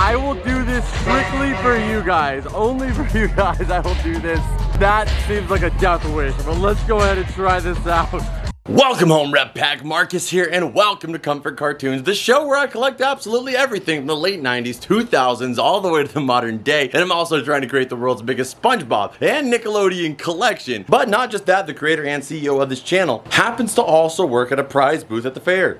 I will do this strictly for you guys. Only for you guys I will do this. That seems like a death wish, but let's go ahead and try this out. Welcome home, Rep Pack. Marcus here, and welcome to Comfort Cartoons, the show where I collect absolutely everything from the late 90s, 2000s, all the way to the modern day. And I'm also trying to create the world's biggest Spongebob and Nickelodeon collection. But not just that, the creator and CEO of this channel happens to also work at a prize booth at the fair.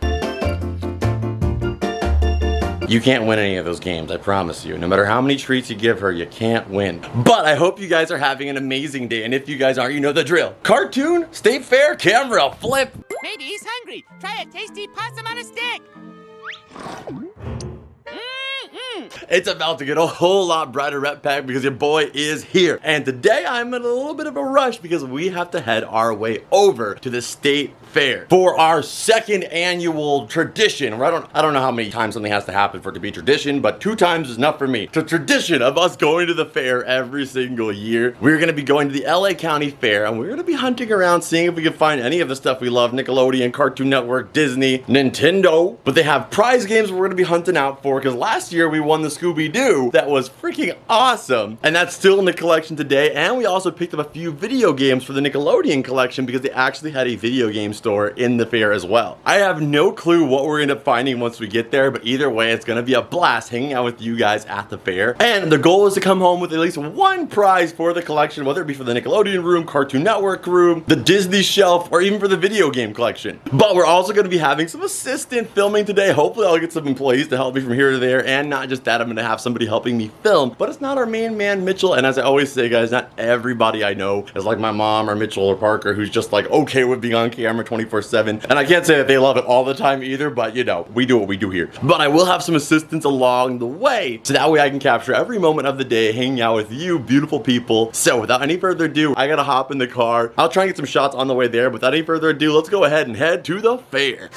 You can't win any of those games, I promise you. No matter how many treats you give her, you can't win. But I hope you guys are having an amazing day, and if you guys aren't, you know the drill. Cartoon, state fair, camera, flip. Maybe he's hungry. Try a tasty possum on a stick. It's about to get a whole lot brighter, Rep Pack, because your boy is here. And today I'm in a little bit of a rush because we have to head our way over to the state fair for our second annual tradition. I don't know how many times something has to happen for it to be tradition, but 2 times is enough for me. It's a tradition of us going to the fair every single year. We're gonna be going to the LA County Fair, and we're gonna be hunting around, seeing if we can find any of the stuff we love: Nickelodeon, Cartoon Network, Disney, Nintendo. But they have prize games we're gonna be hunting out for, because last year we won the Scooby-Doo. That was freaking awesome. And that's still in the collection today. And we also picked up a few video games for the Nickelodeon collection because they actually had a video game store in the fair as well. I have no clue what we're gonna end up finding once we get there, but either way, it's gonna be a blast hanging out with you guys at the fair. And the goal is to come home with at least 1 prize for the collection, whether it be for the Nickelodeon room, Cartoon Network room, the Disney shelf, or even for the video game collection. But we're also gonna be having some assistant filming today. Hopefully I'll get some employees to help me from here to there, and not just that, I'm gonna have somebody helping me film. But it's not our main man, Mitchell, and as I always say, guys, not everybody I know is like my mom or Mitchell or Parker, who's just like okay with being on camera 24/7. And I can't say that they love it all the time either, but you know, we do what we do here. But I will have some assistance along the way, so that way I can capture every moment of the day hanging out with you beautiful people. So without any further ado, I gotta hop in the car. I'll try and get some shots on the way there, but without any further ado, let's go ahead and head to the fair.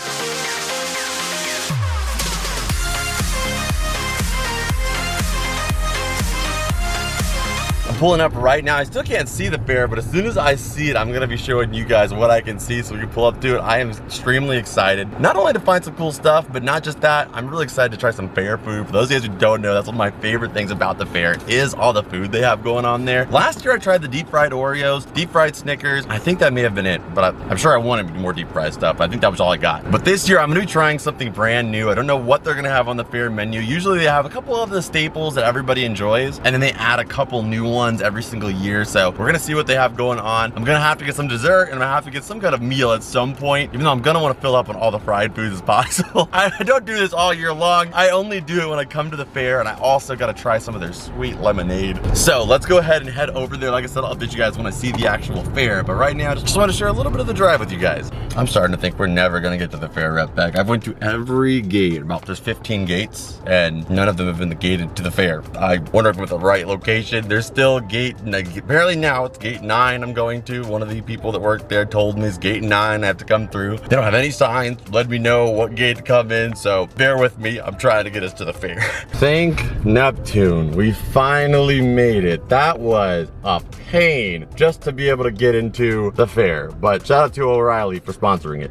Pulling up right now. I still can't see the fair, but as soon as I see it, I'm gonna be showing you guys what I can see so we can pull up to it. I am extremely excited, not only to find some cool stuff, but not just that, I'm really excited to try some fair food. For those of you who don't know, that's one of my favorite things about the fair is all the food they have going on there. Last year I tried the deep fried Oreos, deep fried Snickers. I think that may have been it, but I'm sure I wanted more deep fried stuff. I think that was all I got. But this year I'm gonna be trying something brand new. I don't know what they're gonna have on the fair menu. Usually they have a couple of the staples that everybody enjoys, and then they add a couple new ones every single year. So we're gonna see what they have going on. I'm gonna have to get some dessert, and I'm gonna have to get some kind of meal at some point, even though I'm gonna want to fill up on all the fried foods as possible. I don't do this all year long. I only do it when I come to the fair, and I also gotta try some of their sweet lemonade. So let's go ahead and head over there. Like I said, I'll update you guys when I see the actual fair, but right now I just want to share a little bit of the drive with you guys. I'm starting to think we're never gonna get to the fair, Rep Pack. I've went to every gate. There's 15 gates, and none of them have been gated to the fair. I wonder if I'm at the right location. There's still gate, apparently now it's gate 9 I'm going to. One of the people that worked there told me it's gate 9 I have to come through. They don't have any signs, let me know what gate to come in, so bear with me. I'm trying to get us to the fair. Thank Neptune, we finally made it. That was a pain just to be able to get into the fair, but shout out to O'Reilly for sponsoring it.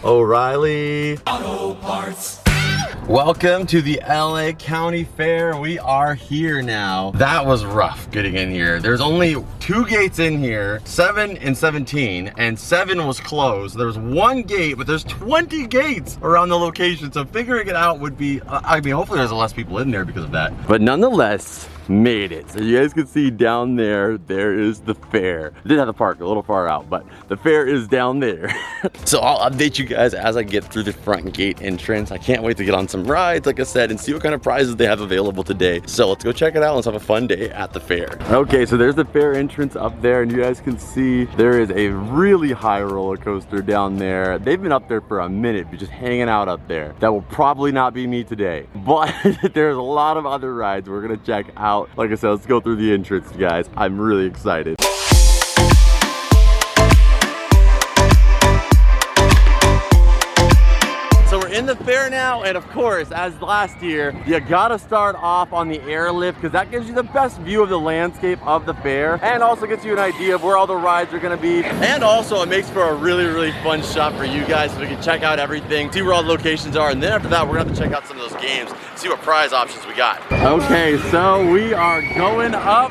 O'Reilly Auto Parts. Welcome to the LA County Fair. We are here now. That was rough getting in here. There's only 2 gates in here, 7 and 17, and 7 was closed. There was 1 gate, but there's 20 gates around the location, so figuring it out would be, I mean, hopefully there's less people in there because of that. But nonetheless, made it. So you guys can see down there, there is the fair. I did have the park a little far out, but the fair is down there. So I'll update you guys as I get through the front gate entrance. I can't wait to get on some rides, like I said, and see what kind of prizes they have available today. So let's go check it out. Let's have a fun day at the fair. Okay, so there's the fair entrance up there, and you guys can see there is a really high roller coaster down there. They've been up there for a minute, but just hanging out up there. That will probably not be me today, but there's a lot of other rides we're gonna check out. Like I said, let's go through the entrance, guys. I'm really excited. So we're in the fair now. And of course, as last year, you gotta start off on the airlift because that gives you the best view of the landscape of the fair and also gets you an idea of where all the rides are gonna be. And also it makes for a really, really fun shop for you guys so we can check out everything, see where all the locations are, and then after that, we're gonna have to check out some of those games, see what prize options we got. Okay, so we are going up.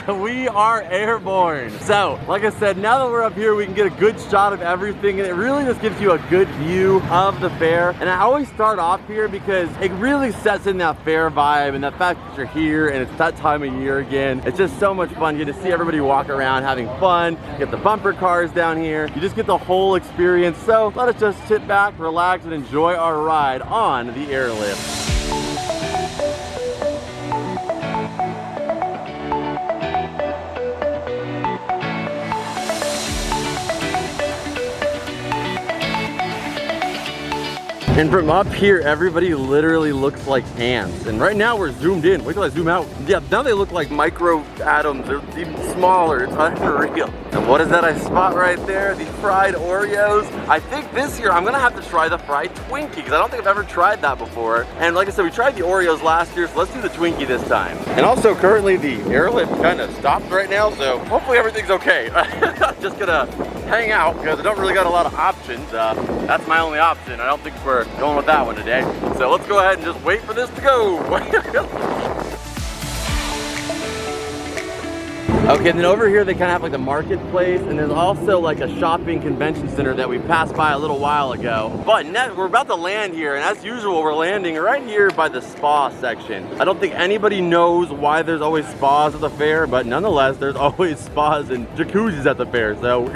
We are airborne. So, like I said, now that we're up here, we can get a good shot of everything, and it really just gives you a good view of the fair. And I always start off here because it really sets in that fair vibe and the fact that you're here and it's that time of year again. It's just so much fun. You get to see everybody walk around having fun, get the bumper cars down here. You just get the whole experience. So let us just sit back, relax, and enjoy our ride on the airlift. And from up here, everybody literally looks like ants. And right now we're zoomed in. Wait till I zoom out. Yeah, now they look like micro atoms. They're even smaller. It's unreal. And what is that I spot right there? The fried Oreos. I think this year I'm gonna have to try the fried Twinkie because I don't think I've ever tried that before. And like I said, we tried the Oreos last year, so let's do the Twinkie this time. And also currently the airlift kind of stopped right now, so hopefully everything's okay. I'm just gonna hang out because I don't really got a lot of options. That's my only option. I don't think we're going with that one today. So let's go ahead and just wait for this to go. Okay, and then over here they kind of have like the marketplace, and there's also like a shopping convention center that we passed by a little while ago. But we're about to land here, and as usual, we're landing right here by the spa section. I don't think anybody knows why there's always spas at the fair, but nonetheless, there's always spas and jacuzzis at the fair, so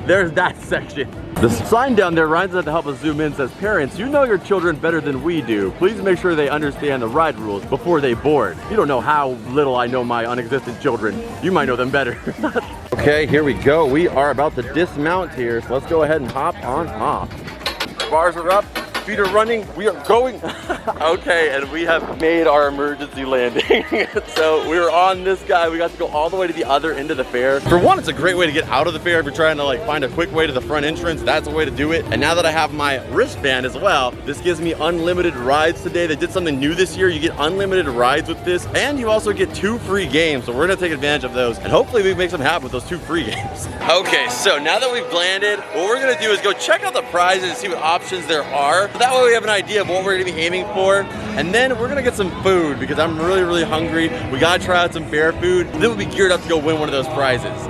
there's that section. The sign down there, Ryan's had to help us zoom in, says, "Parents, you know your children better than we do. Please make sure they understand the ride rules before they board." You don't know how little I know my unexistent children. You might know them better. Okay, here we go. We are about to dismount here, so let's go ahead and hop on top. Bars are up, feet are running, we are going. Okay, and we have made our emergency landing. So we were on this guy. We got to go all the way to the other end of the fair. For one, it's a great way to get out of the fair if you're trying to like find a quick way to the front entrance. That's a way to do it. And now that I have my wristband as well, this gives me unlimited rides today. They did something new this year. You get unlimited rides with this, and you also get 2 free games. So we're gonna take advantage of those, and hopefully we make some happen with those 2 free games. Okay, so now that we've landed, what we're gonna do is go check out the prizes and see what options there are. That way we have an idea of what we're gonna be aiming for. And then we're gonna get some food because I'm really, really hungry. We gotta try out some fair food. Then we'll be geared up to go win one of those prizes.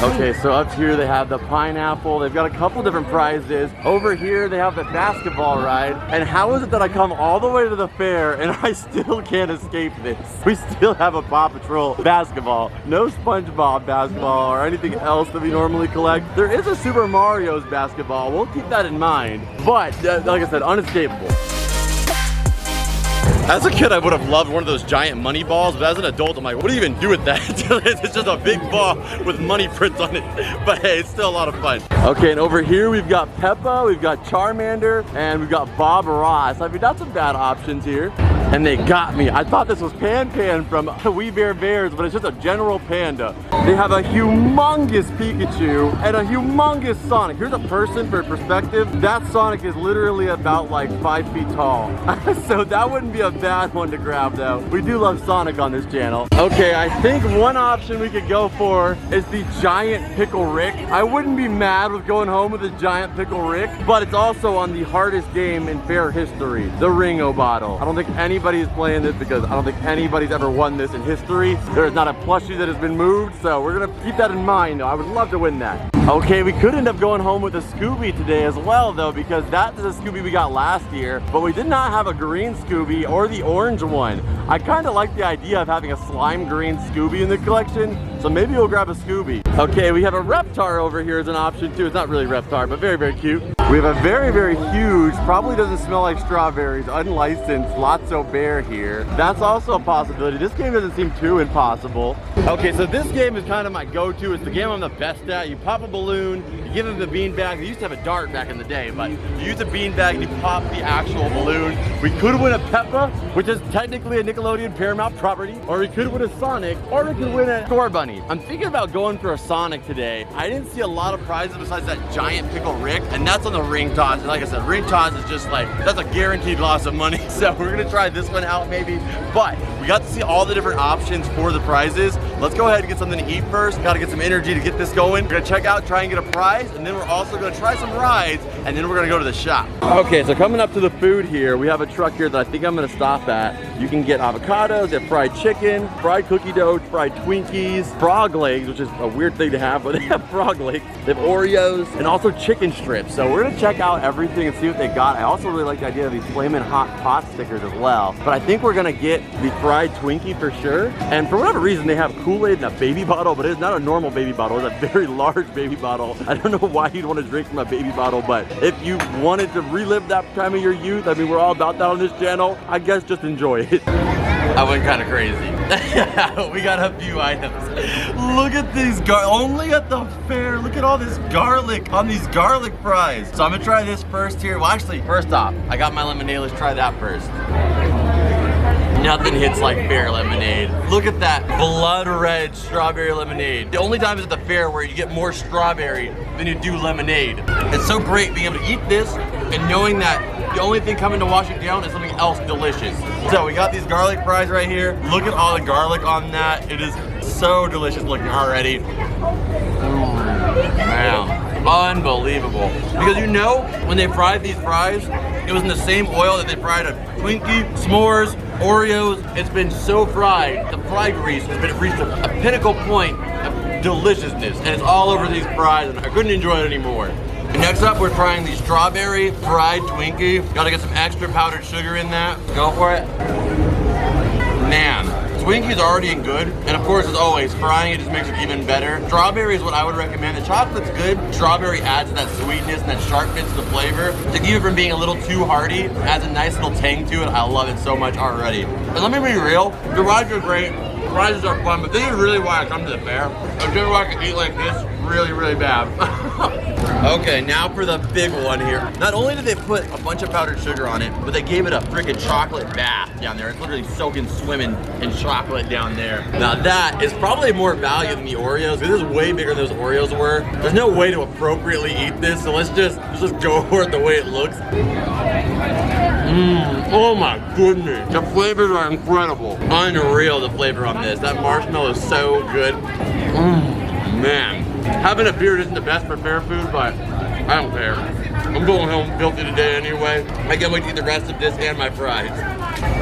Okay, so up here they have the pineapple. They've got a couple different prizes. Over here they have the basketball ride. And how is it that I come all the way to the fair and I still can't escape this? We still have a Paw Patrol basketball. No Spongebob basketball or anything else that we normally collect. There is a Super Mario's basketball. We'll keep that in mind. But, like I said, unescapable. As a kid, I would have loved one of those giant money balls, but as an adult, I'm like, what do you even do with that? It's just a big ball with money prints on it. But hey, it's still a lot of fun. Okay, and over here we've got Peppa, we've got Charmander, and we've got Bob Ross. I mean, that's some bad options here. And they got me. I thought this was Pan Pan from We Bare Bears, but it's just a general panda. They have a humongous Pikachu and a humongous Sonic. Here's a person for perspective. That Sonic is literally about like 5 feet tall. So that wouldn't be a bad one to grab though. We do love Sonic on this channel. Okay, I think one option we could go for is the giant Pickle Rick. I wouldn't be mad with going home with a giant Pickle Rick, but it's also on the hardest game in fair history, the Ringo bottle. I don't think anybody's playing this because I don't think anybody's ever won this in history. There is not a plushie that has been moved, so we're gonna keep that in mind though. I would love to win that. Okay, we could end up going home with a Scooby today as well though, because that is a Scooby we got last year, but we did not have a green Scooby or the orange one. I kind of like the idea of having a slime green Scooby in the collection, so maybe we'll grab a Scooby. Okay, we have a Reptar over here as an option too. It's not really Reptar, but very, very cute. We have a very, very huge, probably doesn't smell like strawberries, unlicensed Lotso fair here. That's also a possibility. This game doesn't seem too impossible. Okay, so this game is kind of my go-to. It's the game I'm the best at. You pop a balloon, you give them the beanbag. They used to have a dart back in the day, but you use a beanbag and you pop the actual balloon. We could win a Peppa, which is technically a Nickelodeon Paramount property, or we could win a Sonic, or we could win a Store Bunny. I'm thinking about going for a Sonic today. I didn't see a lot of prizes besides that giant pickle Rick, and that's on the ring toss. And like I said, ring toss is just like, that's a guaranteed loss of money. So we're gonna try this one out maybe, but we got to see all the different options for the prizes. Let's go ahead and get something to eat first. Gotta get some energy to get this going. We're gonna check out, try and get a prize, and then we're also gonna try some rides, and then we're gonna go to the shop. Okay, so coming up to the food here, we have a truck here that I think I'm gonna stop at. You can get avocados, they have fried chicken, fried cookie dough, fried Twinkies, frog legs, which is a weird thing to have, but they have frog legs. They have Oreos, and also chicken strips. So we're gonna check out everything and see what they got. I also really like the idea of these flaming hot pot stickers as well. But I think we're gonna get the fried Twinkie for sure. And for whatever reason, they have Kool-Aid in a baby bottle, but it's not a normal baby bottle. It's a very large baby bottle. I don't know why you'd want to drink from a baby bottle, but if you wanted to relive that time of your youth, I mean, we're all about that on this channel. I guess just enjoy it. I went kind of crazy. We got a few items. Look at these only at the fair. Look at all this garlic on these garlic fries. So I'm gonna try this first here. Well, actually, first off, I got my lemonade. Let's try that first. Nothing hits like fair lemonade. Look at that blood red strawberry lemonade. The only time is at the fair where you get more strawberry than you do lemonade. It's so great being able to eat this and knowing that the only thing coming to wash it down is something else delicious. So we got these garlic fries right here. Look at all the garlic on that. It is so delicious looking already. Man. Unbelievable. Because you know, when they fried these fries, it was in the same oil that they fried a Twinkie, s'mores, Oreos. It's been so fried, the fry grease has been reached a pinnacle point of deliciousness, and it's all over these fries, and I couldn't enjoy it anymore. And next up, we're trying the strawberry fried Twinkie. Gotta get some extra powdered sugar in that. Go for it. Man. Twinkie's already good, and of course, as always, frying it just makes it even better. Strawberry is what I would recommend. The chocolate's good. Strawberry adds that sweetness and that sharpness to the flavor. To keep it from being a little too hearty, adds a nice little tang to it. I love it so much already. And let me be real, the rides are great, prizes are fun, but this is really why I come to the fair. I feel like I can eat like this really, really bad. Okay, now for the big one here. Not only did they put a bunch of powdered sugar on it, but they gave it a freaking chocolate bath down there. It's literally soaking, swimming in chocolate down there. Now that is probably more value than the Oreos. This is way bigger than those Oreos were. There's no way to appropriately eat this, so let's just go for it the way it looks. Oh my goodness. The flavors are incredible. Unreal, the flavor on this. That marshmallow is so good. Man. Having a beard isn't the best for fair food, but I don't care. I'm going home filthy today anyway. I can't wait to eat the rest of this and my fries.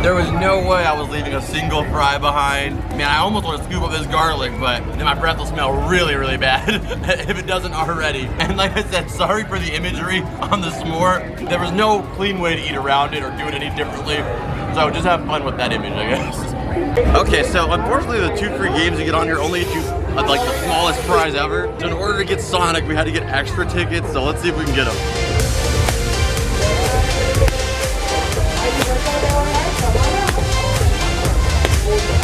There was no way I was leaving a single fry behind. Man, I almost want to scoop up this garlic, but then my breath will smell really, really bad if it doesn't already. And like I said, sorry for the imagery on the s'more. There was no clean way to eat around it or do it any differently. So just have fun with that image, I guess. Okay, so unfortunately the 2 free games you get on here only get you like the smallest prize ever. So in order to get Sonic, we had to get extra tickets, so let's see if we can get them.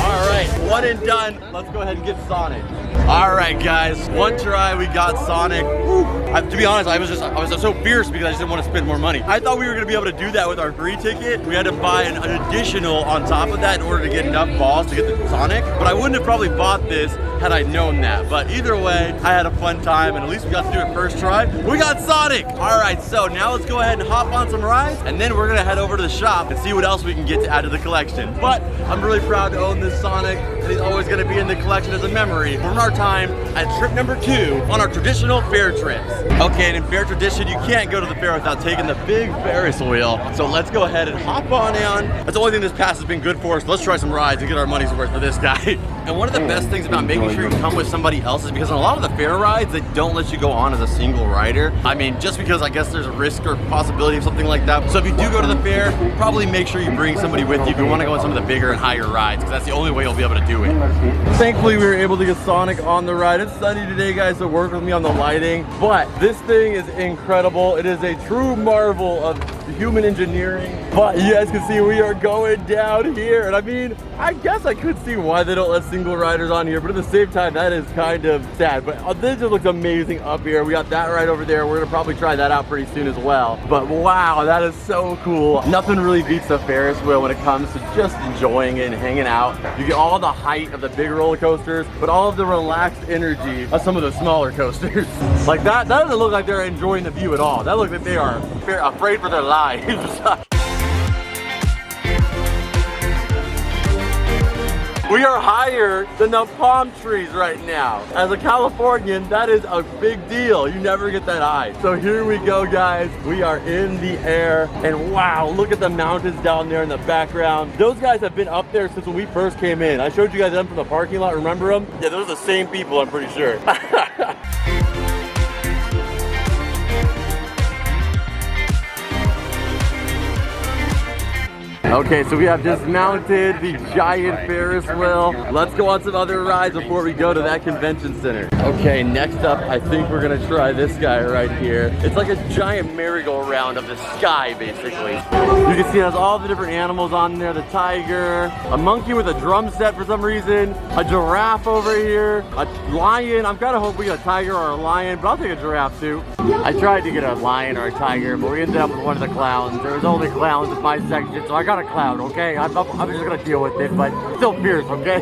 All right, one and done. Let's go ahead and get Sonic. All right, guys, one try, we got Sonic. To be honest, I was so fierce because I just didn't want to spend more money. I thought we were gonna be able to do that with our free ticket. We had to buy an additional on top of that in order to get enough balls to get the Sonic. But I wouldn't have probably bought this had I known that. But either way, I had a fun time, and at least we got to do it first try. We got Sonic. All right, so now let's go ahead and hop on some rides, and then we're gonna head over to the shop and see what else we can get to add to the collection. But I'm really proud to own this Sonic, and he's always gonna be in the collection as a memory from our time at trip number 2 on our traditional fair trips. Okay, and in fair tradition, you can't go to the fair without taking the big Ferris wheel. So let's go ahead and hop on in. That's the only thing this pass has been good for, so let's try some rides and get our money's worth for this guy. And one of the best things about making sure you come with somebody else is because on a lot of the fair rides, they don't let you go on as a single rider. I mean, just because I guess there's a risk or possibility of something like that. So if you do go to the fair, probably make sure you bring somebody with you if you want to go on some of the bigger and higher rides, because that's the only way you'll be able to do it. Thankfully, we were able to get Sonic on the ride. It's sunny today, guys, so work with me on the lighting. But this thing is incredible. It is a true marvel of human engineering. But you guys can see we are going down here. And I mean, I guess I could see why they don't let single riders on here, but at the same time, that is kind of sad. But this just looks amazing up here. We got that right over there. We're gonna probably try that out pretty soon as well. But wow, that is so cool. Nothing really beats the Ferris wheel when it comes to just enjoying it and hanging out. You get all the height of the big roller coasters, but all of the relaxed energy of some of the smaller coasters. Like that doesn't look like they're enjoying the view at all. That looks like they are afraid for their lives. We are higher than the palm trees right now. As a Californian, that is a big deal. You never get that high. So here we go, guys. We are in the air, and wow, look at the mountains down there in the background. Those guys have been up there since when we first came in. I showed you guys them from the parking lot, remember them? Yeah, those are the same people, I'm pretty sure. Okay, so we have just mounted the giant Ferris wheel. Let's go on some other rides before we go to that convention center. Okay, next up, I think we're gonna try this guy right here. It's like a giant merry-go-round of the sky, basically. You can see it has all the different animals on there. The tiger, a monkey with a drum set for some reason, a giraffe over here, a lion. I'm kind of hoping we get a tiger or a lion, but I'll take a giraffe too. I tried to get a lion or a tiger, but we ended up with one of the clowns. There was only clowns in my section, so I got a clown, okay? I'm just gonna deal with it, but still fierce, okay?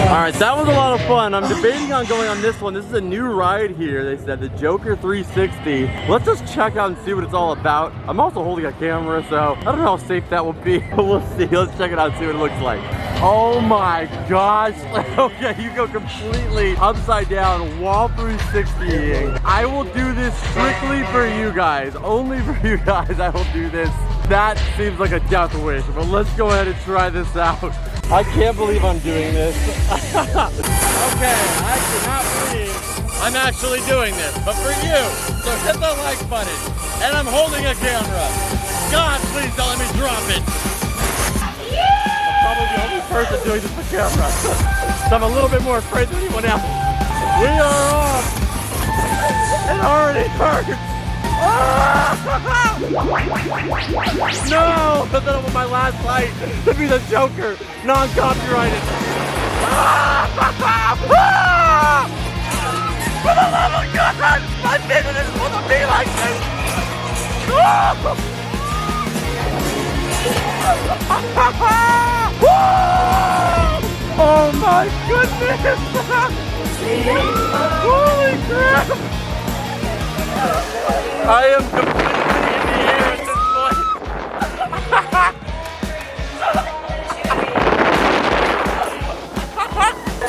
Alright, that was a lot of fun. I'm debating on going on this one. This is a new ride here. They said the Joker 360. Let's just check out and see what it's all about. I'm also holding a camera, so I don't know how safe that will be. We'll see. Let's check it out and see what it looks like. Oh my gosh. Okay, you go completely upside down while 360ing. I will do this strictly for you guys. Only for you guys I will do this. That seems like a death wish, but let's go ahead and try this out. I can't believe I'm doing this. Okay, I cannot believe I'm actually doing this, but for you, so hit the like button. And I'm holding a camera. God, please don't let me drop it. I'm probably the only person doing this for camera. So I'm a little bit more afraid than anyone else. We are off. It already hurts. No! But that was my last fight to be the Joker, non-copyrighted. For the love of God, my business is supposed to be like this. Oh my goodness! Holy crap! I am completely in the air at this point.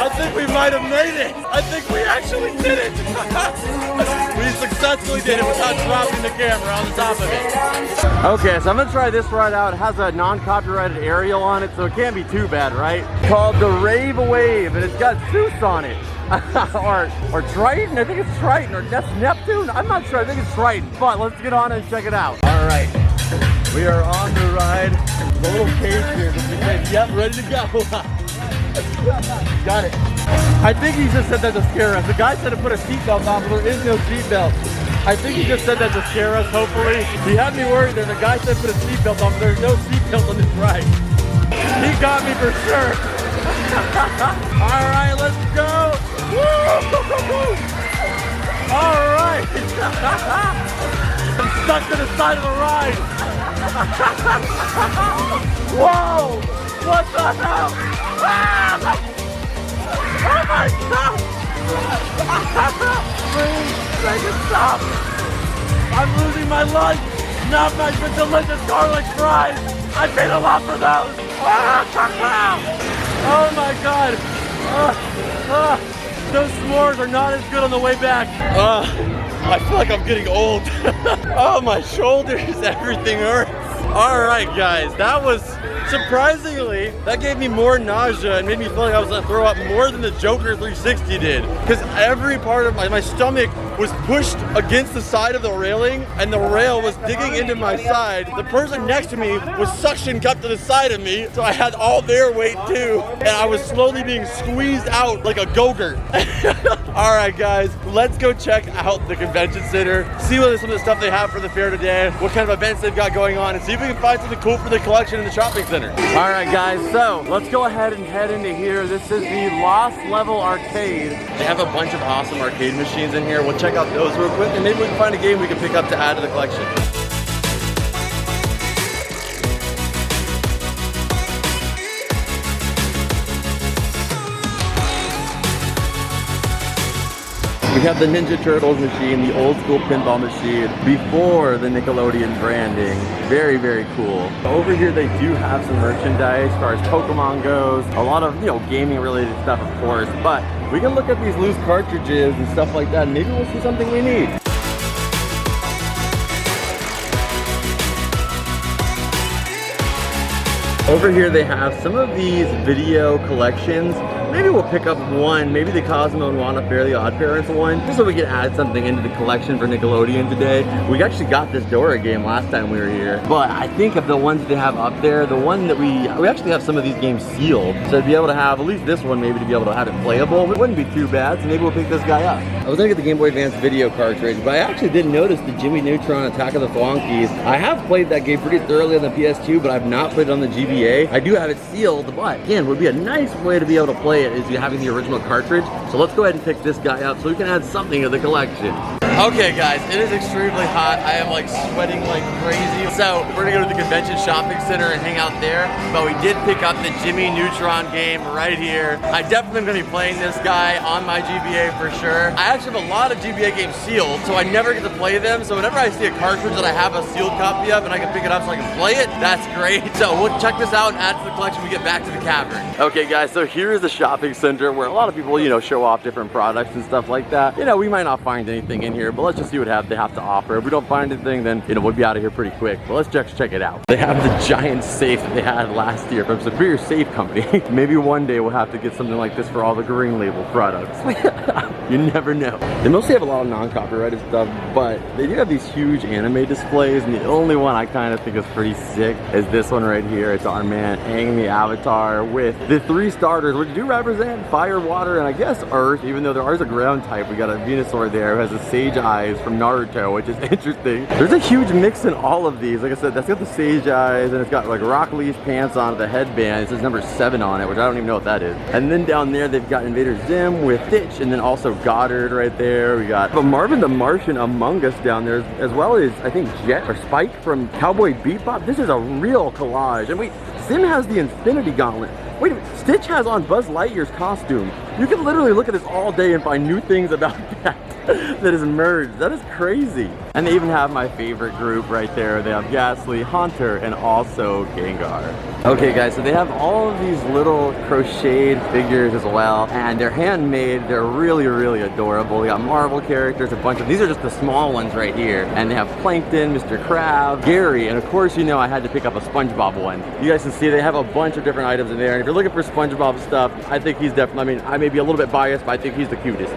I think we might have made it. I think we actually did it. We successfully did it without dropping the camera on the top of it. Okay, so I'm gonna try this ride out. It has a non-copyrighted aerial on it, so it can't be too bad, right? Called the Rave Wave, and it's got Zeus on it. or Triton, I think it's Triton, or that's Neptune, I'm not sure, I think it's Triton, but let's get on and check it out. All right, we are on the ride. The little cage here, just said, yep, ready to go. Got it. I think he just said that to scare us. The guy said to put a seatbelt on, but there is no seatbelt. I think he just said that to scare us, hopefully. He had me worried there. The guy said put a seatbelt on, but there's no seatbelt on this ride. He got me for sure. All right, let's go. All right. I'm stuck to the side of the ride. Whoa, what the hell? Oh my God. Please, make it stop. I'm losing my lunch. Not my delicious garlic fries. I paid a lot for those. Oh my God. Those s'mores are not as good on the way back. I feel like I'm getting old. Oh, my shoulders, everything hurts. All right, guys, that was surprisingly, that gave me more nausea and made me feel like I was gonna throw up more than the Joker 360 did. Because every part of my stomach was pushed against the side of the railing and the rail was digging into my side. The person next to me was suction cupped to the side of me, so I had all their weight too. And I was slowly being squeezed out like a go-gurt. All right, guys, let's go check out the convention center, see what some of the stuff they have for the fair today, what kind of events they've got going on, and see if we can find something cool for the collection in the shopping center. All right, guys, so let's go ahead and head into here. This is the Lost Level Arcade. They have a bunch of awesome arcade machines in here. We'll check out those real quick, and maybe we can find a game we can pick up to add to the collection. We have the Ninja Turtles machine, the old school pinball machine before the Nickelodeon branding. Very, very cool. Over here they do have some merchandise as far as Pokemon goes. A lot of, gaming related stuff, of course. But we can look at these loose cartridges and stuff like that, and maybe we'll see something we need. Over here they have some of these video collections. Maybe we'll pick up one, maybe the Cosmo and Wanna Fairly Odd Parents one, just so we can add something into the collection for Nickelodeon today. We actually got this Dora game last time we were here, but I think of the ones they have up there, the one that we actually have some of these games sealed, so to be able to have at least this one, maybe to be able to have it playable, it wouldn't be too bad, so maybe we'll pick this guy up. I was gonna get the Game Boy Advance video cartridge, but I actually did notice the Jimmy Neutron Attack of the Flonkies. I have played that game pretty thoroughly on the PS2, but I've not played it on the GBA. I do have it sealed, but again, would be a nice way to be able to play it is you having the original cartridge. So let's go ahead and pick this guy up so we can add something to the collection. Okay guys, it is extremely hot. I am like sweating like crazy. So we're gonna go to the convention shopping center and hang out there. But we did pick up the Jimmy Neutron game right here. I definitely am gonna be playing this guy on my GBA for sure. I actually have a lot of GBA games sealed, so I never get to play them. So whenever I see a cartridge that I have a sealed copy of and I can pick it up so I can play it, that's great. So we'll check this out and add to the collection when we get back to the cavern. Okay guys, so here is the shopping center where a lot of people, show off different products and stuff like that. We might not find anything in here, but let's just see what they have to offer. If we don't find anything, then we'll be out of here pretty quick. But let's just check it out. They have the giant safe that they had last year from Superior Safe Company. Maybe one day we'll have to get something like this for all the Green Label products. You never know. They mostly have a lot of non-copyrighted stuff, but they do have these huge anime displays, and the only one I kind of think is pretty sick is this one right here. It's our man Aang the Avatar with the 3 starters, which do represent fire, water, and I guess earth, even though there are a ground type. We got a Venusaur there who has the sage eyes from Naruto, which is interesting. There's a huge mix in all of these. Like I said, that's got the sage eyes, and it's got like Rock Lee's pants on the headband. It says number 7 on it, which I don't even know what that is. And then down there, they've got Invader Zim with Stitch, and then also Goddard right there. We got Marvin the Martian Among Us down there, as well as, I think, Jet or Spike from Cowboy Bebop. This is a real collage. And wait, Zim has the Infinity Gauntlet. Wait a minute, Stitch has on Buzz Lightyear's costume. You can literally look at this all day and find new things about that that is merged. That is crazy. And they even have my favorite group right there. They have Ghastly, Haunter, and also Gengar. Okay guys, so they have all of these little crocheted figures as well, and they're handmade. They're really, really adorable. They got Marvel characters, a bunch of, these are just the small ones right here. And they have Plankton, Mr. Crab, Gary, and of course, I had to pick up a Spongebob one. You guys can see they have a bunch of different items in there. And if you're looking for Spongebob stuff, I think he's definitely, I may be a little bit biased, but I think he's the cutest.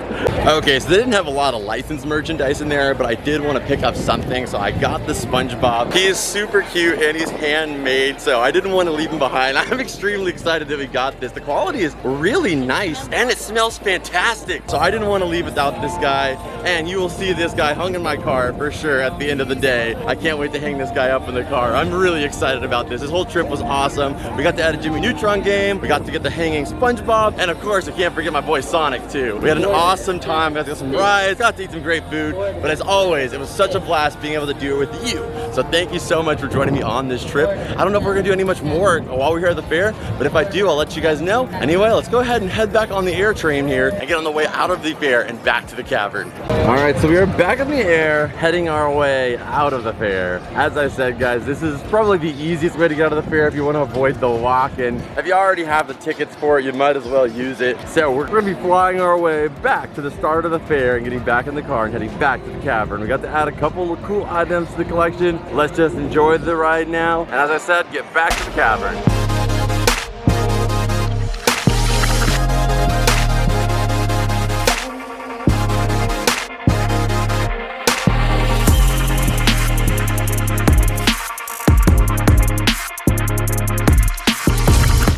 Okay, so they didn't have a lot of licensed merchandise in there, but I did want to pick up something, so I got the Spongebob. He is super cute and he's handmade, so I didn't want to leave him behind. I'm extremely excited that we got this. The quality is really nice and it smells fantastic, so I didn't want to leave without this guy. And you will see this guy hung in my car for sure at the end of the day. I can't wait to hang this guy up in the car. I'm really excited about this. This whole trip was awesome. We got to add a Jimmy Neutron game, we got to get the hanging Spongebob, and of course I can't forget my boy Sonic too. We had an awesome time, got to get some rides, got to eat some great food, but as always, it was such a blast being able to do it with you. So thank you so much for joining me on this trip. I don't know if we're gonna do any much more while we're here at the fair, but if I do, I'll let you guys know. Anyway, let's go ahead and head back on the air train here and get on the way out of the fair and back to the cavern. All right, so we are back in the air, heading our way out of the fair. As I said, guys, this is probably the easiest way to get out of the fair if you want to avoid the walk. And if you already have the tickets for it, you might as well use it. So we're gonna be flying our way back to the start of the fair and getting back in the car and heading back to the cavern. We got to add a couple of cool items to the collection. Let's just enjoy the ride now. And as I said, get back to the cavern.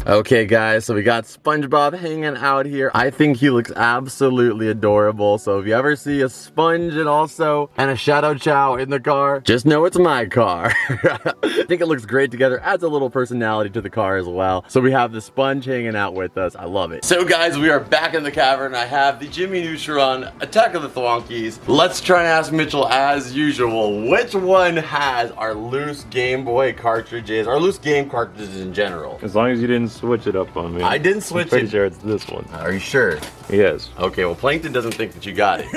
Okay guys, so we got Spongebob hanging out here. I think he looks absolutely adorable. So if you ever see a sponge and a Shadow Chow in the car, just know it's my car. I think it looks great together, adds a little personality to the car as well. So we have the sponge hanging out with us. I love it. So guys, we are back in the cavern. I have the Jimmy Neutron Attack of the Thwonkies. Let's try and ask Mitchell, as usual, which one has our loose Game Boy cartridges, our loose game cartridges in general? As long as you didn't switch it up on me. I didn't switch I'm pretty it. sure it's this one. Are you sure? Yes. Okay, well, Plankton doesn't think that you got it.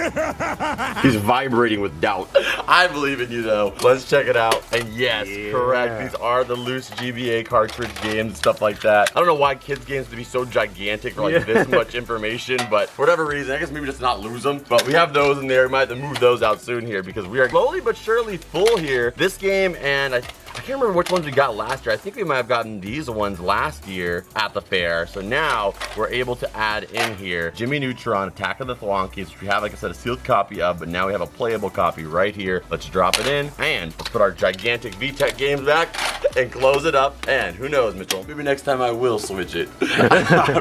He's vibrating with doubt. I believe in you, though. Let's check it out. And yes, correct. These are the loose GBA cartridge games and stuff like that. I don't know why kids' games to be so gigantic for like this much information, but for whatever reason, I guess maybe just not lose them. But we have those in there. We might have to move those out soon here because we are slowly but surely full here. This game, and I can't remember which ones we got last year. I think we might have gotten these ones last year at the fair. So now we're able to add in here Jimmy Neutron Attack of the Thwonkies, which we have, like I said, a sealed copy of, but now we have a playable copy right here. Let's drop it in and let's put our gigantic VTech games back and close it up. And who knows, Mitchell, maybe next time I will switch it.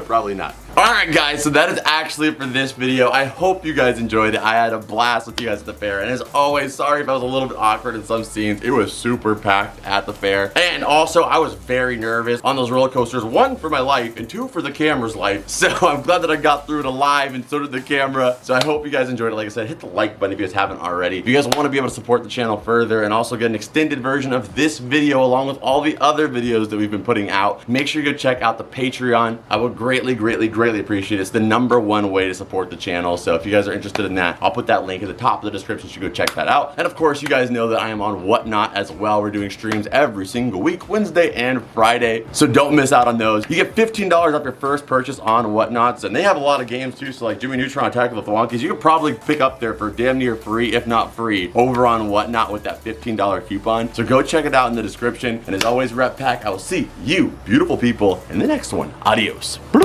Probably not. All right, guys, so that is actually it for this video. I hope you guys enjoyed it. I had a blast with you guys at the fair. And as always, sorry if I was a little bit awkward in some scenes. It was super packed at the fair. And also, I was very nervous on those roller coasters. One, for my life, and two, for the camera's life. So I'm glad that I got through it alive, and so did the camera. So I hope you guys enjoyed it. Like I said, hit the like button if you guys haven't already. If you guys want to be able to support the channel further and also get an extended version of this video along with all the other videos that we've been putting out, make sure you go check out the Patreon. I would greatly appreciate it. It's the #1 way to support the channel. So if you guys are interested in that, I'll put that link at the top of the description so you go check that out. And of course, you guys know that I am on Whatnot as well. We're doing streams every single week, Wednesday and Friday. So don't miss out on those. You get $15 off your first purchase on Whatnots, and they have a lot of games too. So like Jimmy Neutron Attack of the Thwonkies, you could probably pick up there for damn near free, if not free, over on Whatnot with that $15 coupon. So go check it out in the description. And as always, Rep Pack, I will see you beautiful people in the next one. Adios. Bloop.